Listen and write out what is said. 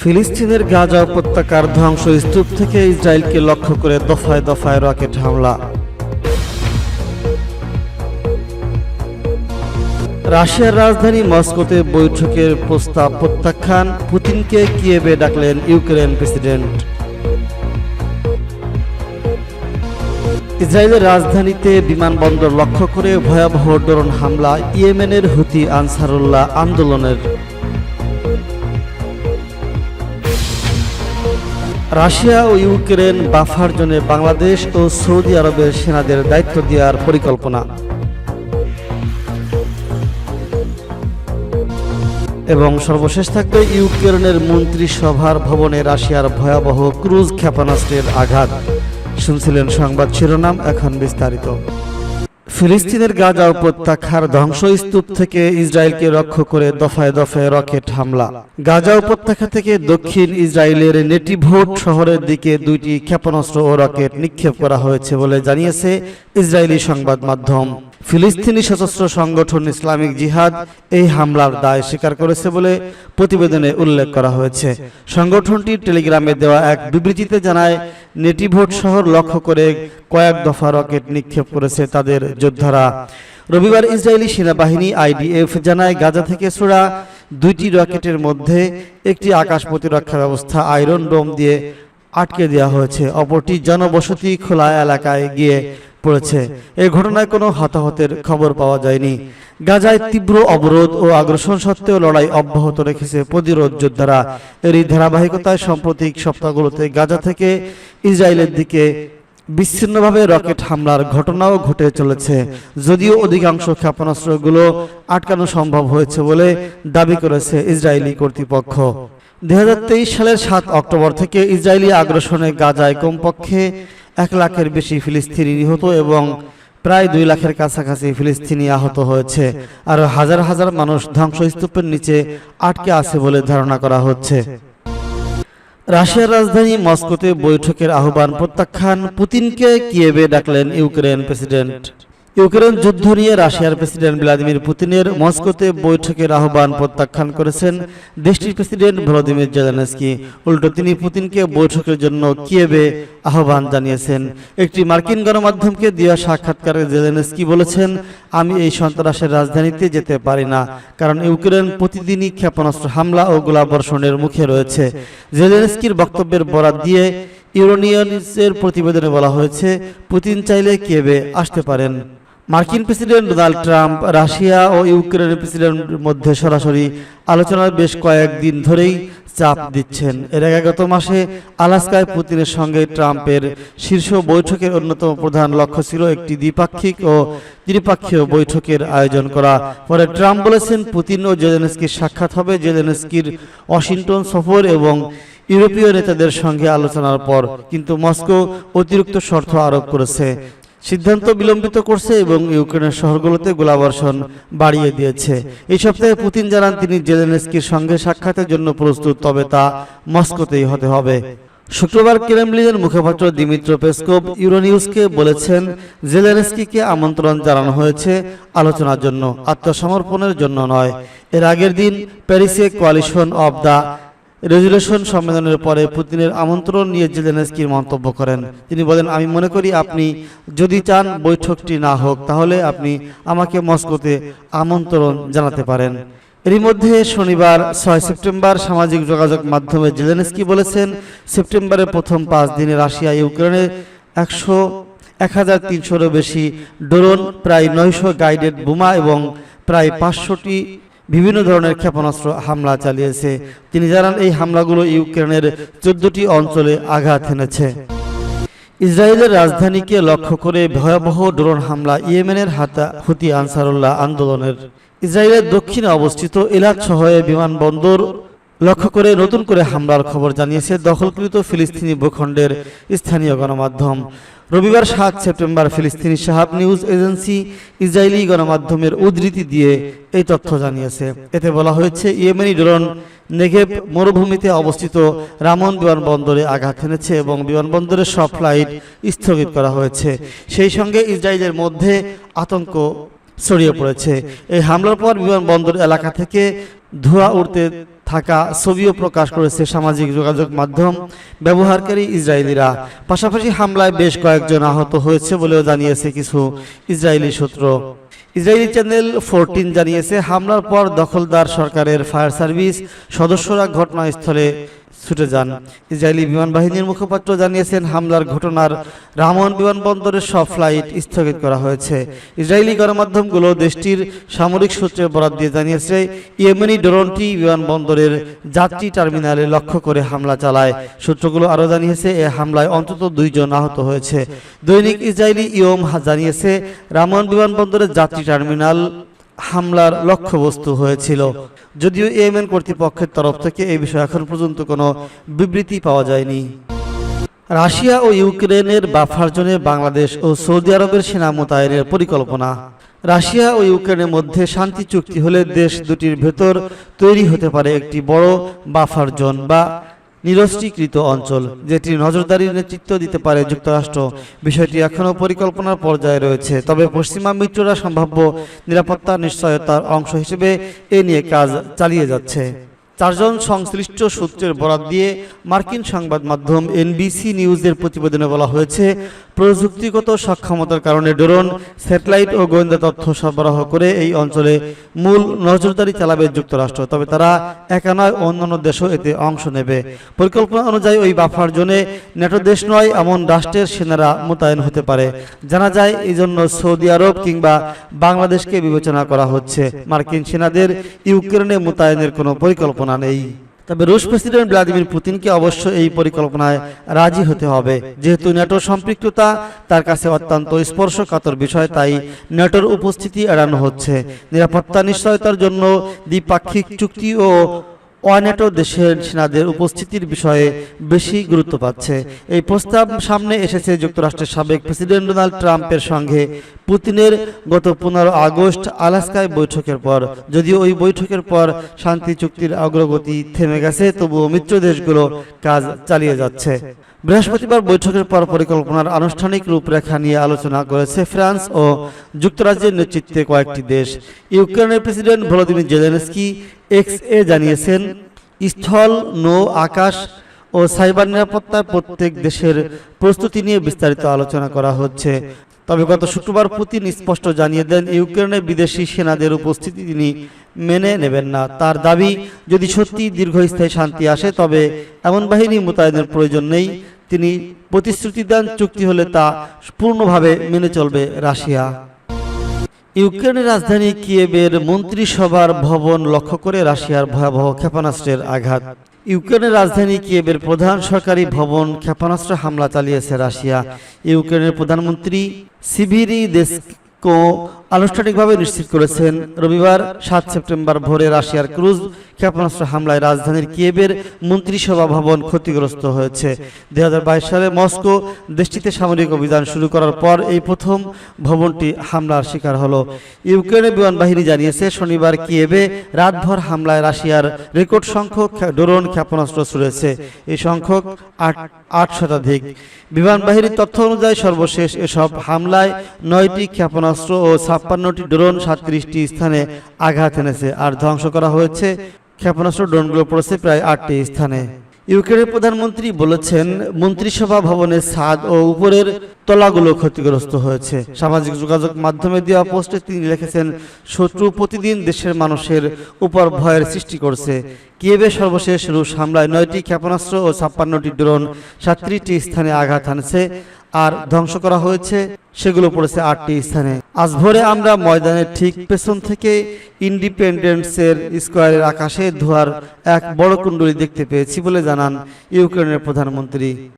ফিলিস্তিনের গাজা উপত্যকার ধ্বংসস্তূপ থেকে ইসরায়েলকে লক্ষ্য করে দফায় দফায় রকেট হামলা। রাশিয়ার রাজধানী মস্কোতে বৈঠকের প্রস্তাব প্রত্যাখ্যান, পুতিনকে কিয়েভে ডাকলেন ইউক্রেন প্রেসিডেন্ট। ইসরায়েলের রাজধানীতে বিমানবন্দর লক্ষ্য করে ভয়াবহ ড্রোন হামলা ইয়েমেনের হুথি আনসারুল্লাহ আন্দোলনের। রাশিয়া ও ইউক্রেন বাফার জোনে বাংলাদেশ ও সৌদি আরবের সেনাদের দায়িত্ব দেওয়ার পরিকল্পনা। এবং সর্বশেষ থাকবে ইউক্রেনের মন্ত্রিসভার ভবনে রাশিয়ার ভয়াবহ ক্রুজ ক্ষেপণাস্ত্রের আঘাত। শুনছিলেন সংবাদ শিরোনাম, এখন বিস্তারিত। ফিলিস্তিনের গাজা উপত্যকার ধ্বংসস্তূপ থেকে ইসরায়েলকে লক্ষ্য করে দফায় দফায় রকেট হামলা। গাজা উপত্যকা থেকে দক্ষিণ ইসরায়েলের নেটিভোট শহরের দিকে দুইটি ক্ষেপণাস্ত্র ও রকেট নিক্ষেপ করা হয়েছে বলে জানিয়েছে ইসরায়েলি সংবাদ মাধ্যম। ফিলিস্তিনি সশস্ত্র সংগঠন ইসলামিক জিহাদ এই হামলার দায় স্বীকার করেছে বলে প্রতিবেদনে উল্লেখ করা হয়েছে। সংগঠনটি টেলিগ্রামে দেওয়া এক বিবৃতিতে জানায়, নেটিভোট শহর লক্ষ্য করে কয়েক দফা রকেট নিক্ষেপ করেছে তাদের যোদ্ধারা। রবিবার ইসরায়েলি সেনাবাহিনী IDF জানায়, গাজা থেকে ছোড়া দুইটি রকেটের মধ্যে একটি আকাশ প্রতিরক্ষা ব্যবস্থা আয়রন ডোম দিয়ে আটকে দেওয়া হয়েছে, অপরটি জনবসতি খোলা এলাকায় গিয়ে পড়েছে। এই ঘটনায় কোনো হতাহতের খবর পাওয়া যায়নি। গাজায় তীব্র অবরোধ ও আগ্রাসন সত্ত্বেও লড়াই অব্যাহত রেখেছে প্রতিরোধ যোদ্ধারা। এরই ধারাবাহিকতায় সাম্প্রতিক সপ্তাহগুলোতে গাজা থেকে ইসরায়েলের দিকে বিচ্ছিন্নভাবে রকেট হামলার ঘটনাও ঘটে চলেছে, যদিও অধিকাংশ ক্ষেপণাস্ত্রগুলো আটকানো সম্ভব হয়েছে বলে দাবি করেছে ইসরায়েলি কর্তৃপক্ষ। 2023 সালের 7 অক্টোবর থেকে ইসরায়েলি আগ্রাসনে গাজায় কমপক্ষে 1 লাখের বেশি ফিলিস্তিনি নিহত এবং প্রায় 2 লাখের কাছাকাছি ফিলিস্তিনি আহত হয়েছে। আর হাজার হাজার মানুষ ধ্বংসস্তূপের নিচে আটকে আছে বলে ধারণা করা হচ্ছে। রাশিয়ার রাজধানী মস্কোতে বৈঠকের আহ্বান প্রত্যাখ্যান, পুতিনকে কিয়েভে ডাকলেন ইউক্রেন প্রেসিডেন্ট। ইউক্রেন যুদ্ধ নিয়ে রাশিয়ার প্রেসিডেন্ট ভ্লাদিমির পুতিনের মস্কোতে বৈঠকের আহ্বান প্রত্যাখ্যান করেছেন দেশটির প্রেসিডেন্ট ভলোদিমির জেলেনস্কি। উল্টো তিনি পুতিনকে বৈঠকের জন্য কিয়েভে আহ্বান জানিয়েছেন। একটি মার্কিন গণমাধ্যমকে দেওয়া সাক্ষাৎকারে জেলেনস্কি বলেছেন, আমি এই সন্ত্রাসের রাজধানীতে যেতে পারি না, কারণ ইউক্রেন প্রতিদিনই ক্ষেপণাস্ত্র হামলা ও গোলাবর্ষণের মুখে রয়েছে। জেলেনস্কির বক্তব্যের বরাত দিয়ে ইউরোনিউজের প্রতিবেদনে বলা হয়েছে, পুতিন চাইলে কিয়েভে আসতে পারেন। মার্কিন প্রেসিডেন্ট ডোনাল্ড ট্রাম্প রাশিয়া ও ইউক্রেনের প্রেসিডেন্টের মধ্যে সরাসরি আলোচনার বেশ কয়েকদিন ধরেই চাপ দিচ্ছেন। এর আগে গত মাসে আলাস্কায় পুতিনের সঙ্গে ট্রাম্পের শীর্ষ বৈঠকের অন্যতম প্রধান লক্ষ্য ছিল একটি দ্বিপাক্ষিক ও ত্রিপাক্ষীয় বৈঠকের আয়োজন করা। পরে ট্রাম্প বলেছেন, পুতিন ও জেলেনস্কির সাক্ষাৎ হবে জেলেনস্কির ওয়াশিংটন সফর এবং ইউরোপীয় নেতাদের সঙ্গে আলোচনার পর, কিন্তু মস্কো অতিরিক্ত শর্ত আরোপ করেছে, সিদ্ধান্ত বিলম্বিত করছে এবং ইউক্রেনের শহরগুলোতে গোলাবর্ষণ বাড়িয়ে দিয়েছে। এই সপ্তাহে পুতিন জানান তিনি জেলেনস্কির সঙ্গে সাক্ষাতের জন্য প্রস্তুত, তবে তা মস্কোতেই হতে হবে। শুক্রবার ক্রেমলিনের মুখপাত্র দিমিত্র পেসকোভ ইউরোনিউজকে বলেছেন, জেলেনস্কিকে আমন্ত্রণ জানানো হয়েছে আলোচনার জন্য, আত্মসমর্পণের জন্য নয়। এর আগের দিন প্যারিসে কোয়ালিশন অব দ্য রেজুলেশন সম্মেলনের পরে পুতিনের আমন্ত্রণ নিয়ে জেলেনস্কির মন্তব্য করেন। তিনি বলেন, আমি মনে করি আপনি যদি চান বৈঠকটি না হোক, তাহলে আপনি আমাকে মস্কোতে আমন্ত্রণ জানাতে পারেন। এরই মধ্যে শনিবার 6 সেপ্টেম্বর সামাজিক যোগাযোগ মাধ্যমে জেলেনস্কি বলেছেন, সেপ্টেম্বরের প্রথম 5 দিনে রাশিয়া ইউক্রেনে 1300-এরও বেশি ড্রোন, প্রায় 900 গাইডেড বোমা এবং প্রায় 500টি বিভিন্ন ধরনের ক্ষেপণাস্ত্র হামলা চালিয়েছে। তিনি জানান, এই হামলাগুলো ইউক্রেনের 14টি অঞ্চলে আঘাত এনেছে। ইসরায়েলের রাজধানীকে লক্ষ্য করে ভয়াবহ ড্রোন হামলা ইয়েমেনের হুথি আনসারুল্লাহ আন্দোলনের। ইসরায়েলের দক্ষিণে অবস্থিত এলাত শহরে বিমানবন্দর লক্ষ্য করে নতুন করে হামলার খবর জানিয়েছে দখলকৃত ফিলিস্তিনি ভূখণ্ডের স্থানীয় গণমাধ্যম। রবিবার 7 সেপ্টেম্বর ফিলিস্তিনি শাহাব নিউজ এজেন্সি ইসরায়েলি গণমাধ্যমের উদ্ধৃতি দিয়ে এই তথ্য জানিয়েছে। এতে বলা হয়েছে, ইয়েমেনি ড্রোন নেগেভ মরুভূমিতে অবস্থিত রামন বিমানবন্দরে আঘাত এনেছে এবং বিমানবন্দরের সব ফ্লাইট স্থগিত করা হয়েছে। সেই সঙ্গে ইসরায়েলের মধ্যে আতঙ্ক ছড়িয়ে পড়েছে। এই হামলার পর বিমানবন্দর এলাকা থেকে ধোঁয়া উঠতে থাকা ছবিও প্রকাশ করেছে সামাজিক যোগাযোগ মাধ্যম ব্যবহারকারী ইসরায়েলিরা। পাশাপাশি হামলায় বেশ কয়েকজন আহত হয়েছে বলেও জানিয়েছে কিছু ইসরায়েলি সূত্র। ইসরায়েলি চ্যানেল 14 জানিয়েছে, হামলার পর দখলদার সরকারের ফায়ার সার্ভিস সদস্যরা ঘটনাস্থলে ছুটে যান। ইসরায়েলি বিমান বাহিনীর মুখপাত্র জানিয়েছেন, হামলার ঘটনার রামন বিমানবন্দরের সব ফ্লাইট স্থগিত করা হয়েছে। ইসরায়েলি গণমাধ্যমগুলো দেশটির সামরিক সূত্রে বরাত দিয়ে জানিয়েছে, ইয়েমেনি ড্রোনটি বিমানবন্দরের যাত্রী টার্মিনালে লক্ষ্য করে হামলা চালায়। সূত্রগুলো আরও জানিয়েছে, এ হামলায় অন্তত 2 জন আহত হয়েছে। দৈনিক ইসরায়েলি ইয়ম জানিয়েছে, রামন বিমানবন্দরের যাত্রী টার্মিনাল হামলার লক্ষ্যবস্তু হয়েছিল। যদিও ইয়েমেন কর্তৃপক্ষের তরফ থেকে এই বিষয়ে এখন পর্যন্ত কোনো বিবৃতি পাওয়া যায়নি। রাশিয়া ও ইউক্রেনের বাফার জোনে বাংলাদেশ ও সৌদি আরবের সেনা মোতায়েনের পরিকল্পনা। রাশিয়া ও ইউক্রেনের মধ্যে শান্তি চুক্তি হলে দেশ দুটির ভেতর তৈরি হতে পারে একটি বড় বাফার জোন বা নিরস্ত্রীকৃত অঞ্চল, যেটি নজরদারির নেতৃত্ব দিতে পারে যুক্তরাষ্ট্র। বিষয়টি এখনও পরিকল্পনার পর্যায়ে রয়েছে, তবে পশ্চিমা মিত্ররা সম্ভাব্য নিরাপত্তা নিশ্চয়তার অংশ হিসেবে এ নিয়ে কাজ চালিয়ে যাচ্ছে। 4 জন সংশ্লিষ্ট সূত্রের বরাত দিয়ে মার্কিন সংবাদ মাধ্যম এনবিসি নিউজের প্রতিবেদনে বলা হয়েছে, প্রযুক্তিগত সক্ষমতার কারণে ড্রোন, স্যাটেলাইট ও গোয়েন্দা তথ্য সরবরাহ করে এই অঞ্চলে মূল নজরদারি চালাবে যুক্তরাষ্ট্র। তবে তারা একা নয়, অন্যান্য দেশও এতে অংশ নেবে। পরিকল্পনা অনুযায়ী ওই বাফার জোনে ন্যাটো দেশ নয় এমন রাষ্ট্রের সেনারা মোতায়েন হতে পারে। জানা যায়, এই জন্য সৌদি আরব কিংবা বাংলাদেশকে বিবেচনা করা হচ্ছে। মার্কিন সেনাদের ইউক্রেনে মোতায়েনের কোনো পরিকল্পনা নেই। তবে রুশ প্রেসিডেন্ট ভ্লাদিমির পুতিনকে অবশ্য এই পরিকল্পনায় রাজি হতে হবে। যেহেতু ন্যাটোর সম্পৃক্ততা তার কাছে অত্যন্ত স্পর্শকাতর বিষয়, তাই ন্যাটোর উপস্থিতি এড়ানো হচ্ছে। নিরাপত্তা নিশ্চয়তার জন্য দ্বিপাক্ষিক চুক্তি ও অন্যাটো দেশের সেনাদের উপস্থিতির বিষয়ে বেশি গুরুত্ব পাচ্ছে। এই প্রস্তাব সামনে এসেছে যুক্তরাষ্ট্রের সাবেক প্রেসিডেন্ট ডোনাল্ড ট্রাম্পের সঙ্গে পুতিনের গত 15 আগস্ট আলাস্কায় বৈঠকের পর। যদিও ওই বৈঠকের পর শান্তি চুক্তির অগ্রগতি থেমে গেছে, তবুও মিত্র দেশগুলো কাজ চালিয়ে যাচ্ছে। বৃহস্পতিবার বৈঠকের পর পরিকল্পনার আনুষ্ঠানিক রূপরেখা নিয়ে আলোচনা করেছে ফ্রান্স ও যুক্তরাজ্যের নেতৃত্বে কয়েকটি দেশ। ইউক্রেনের প্রেসিডেন্ট ভলোদিমির জেলেনস্কি এক্স-এ জানিয়েছেন, স্থল, নৌ, আকাশ ও সাইবার নিরাপত্তায় প্রত্যেক দেশের প্রস্তুতি নিয়ে বিস্তারিত আলোচনা করা হচ্ছে। তবে গত শুক্রবার পুতিন স্পষ্ট জানিয়ে দেন, ইউক্রেনে বিদেশি সেনাদের উপস্থিতি তিনি মেনে নেবেন না। তার দাবি, যদি সত্যি দীর্ঘস্থায়ী শান্তি আসে তবে এমন বাহিনী মোতায়েনের প্রয়োজন নেই। তিনি প্রতিশ্রুতি দেন, চুক্তি হলে তা পূর্ণভাবে মেনে চলবে রাশিয়া। ইউক্রেনের রাজধানী কিয়েভের মন্ত্রিসভার ভবন লক্ষ্য করে রাশিয়ার ভয়াবহ ক্ষেপণাস্ত্রের আঘাত। ইউক্রেনের রাজধানী কিয়েভের প্রধান সরকারি ভবন ক্ষেপণাস্ত্র হামলা চালিয়েছে রাশিয়া। ইউক্রেনের প্রধানমন্ত্রী সিভিরিদেস্কো আনুষ্ঠানিকভাবে নিশ্চিত করেছেন, রবিবার 7 সেপ্টেম্বর ভোরে রাশিয়ার ক্রুজ ক্ষেপণাস্ত্র হামলায় রাজধানীর কিয়েভের মন্ত্রিসভা ভবন ক্ষতিগ্রস্ত হয়েছে। 2022 সালে মস্কো দেশটিতে সামরিক অভিযান শুরু করার পর এই প্রথম ভবনটি হামলার শিকার হলো। ইউক্রেনের বিমান বাহিনী জানিয়েছে, শনিবার কিয়েভে রাতভর হামলায় রাশিয়ার রেকর্ড সংখ্যক ড্রোন ক্ষেপণাস্ত্র ছুড়েছে। এই সংখ্যক 8 শতাধিক। বিমান বাহিনীর তথ্য অনুযায়ী সর্বশেষ এসব হামলায় 9টি ক্ষেপণাস্ত্র ও 56টি ড্রোন 37টি স্থানে আঘাত এনেছে। আর ধ্বংস করা হয়েছে ক্ষেপণাস্ত্র ড্রোনগুলো পড়েছে প্রায় 8টি স্থানে। ইউক্রেনের প্রধানমন্ত্রী বলেছেন, মন্ত্রিসভা ভবনের ছাদ ও উপরের তলাগুলো ক্ষতিগ্রস্ত হয়েছে। সামাজিক যোগাযোগ মাধ্যমে দেওয়া পোস্টে তিনি লিখেছেন, শত্রু প্রতিদিন দেশের মানুষের উপর ভয়ের সৃষ্টি করছে। কিয়েভে সর্বশেষ রুশ হামলায় 9টি ক্ষেপণাস্ত্র ও 56টি ড্রোন 37টি স্থানে আঘাত হানছে আর ধ্বংস করা হয়েছে সেগুলো পড়েছে 8টি স্থানে। আজ ভোরে আমরা ময়দানের ঠিক পেছন থেকে ইন্ডিপেন্ডেন্সের স্কোয়ারের আকাশে ধোঁয়ার এক বড় কুণ্ডলী দেখতে পেয়েছি বলে জানান ইউক্রেনের প্রধানমন্ত্রী।